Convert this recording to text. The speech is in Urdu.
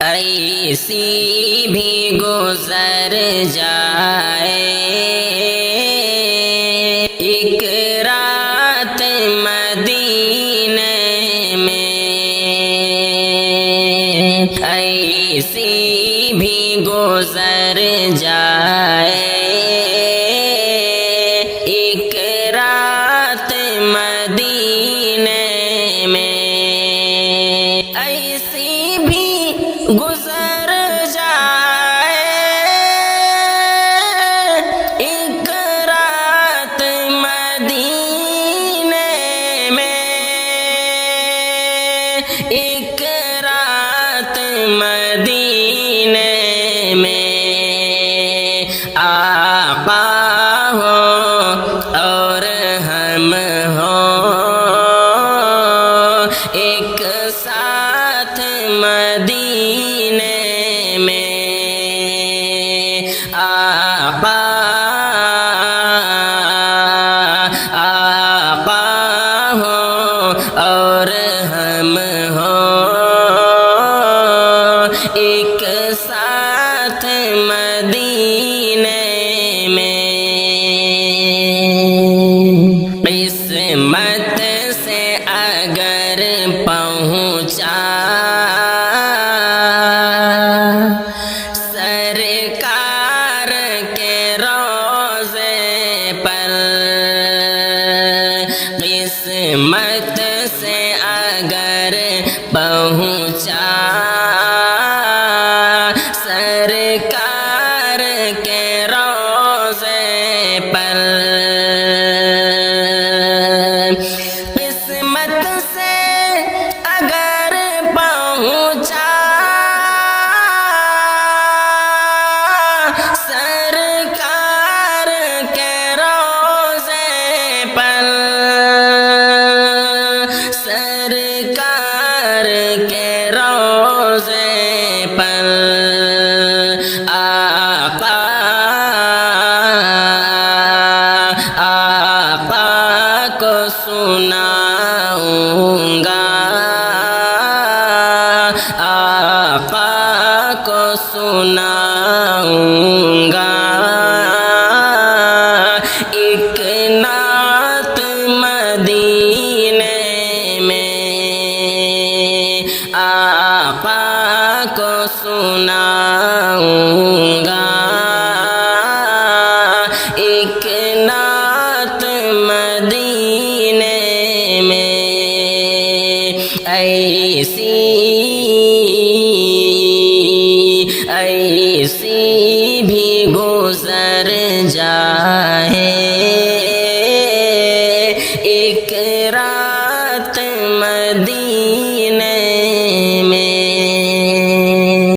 ایسی بھی گزر جائے ایک رات مدینے میں، ایسی بھی گزر جائے ایک رات مدینے میں، ایسی بھی گزر جائے ایک رات مدینے میں، ایک رات مدینے میں آقا ہو اور ہم ہو ایک ساتھ مدینے میں، آقا ہو اور ہم ہو ایک ساتھ مدینے میں، قسمت سے اگر پہنچا سرکار کے روضے پر، قسمت سے اگر پہنچا سرکار کے روضے پر، قسمت سے اگر پہنچا سرکار کے روضے پر، سرکار کے روضے پر آقا کو سناؤں گا، آقا کو سناؤں گا ایک نعت مدینے میں، آقا کو سناؤں گا ایک نعت مدینے میں، ایسی بھی گزر جائے ایک رات مدینے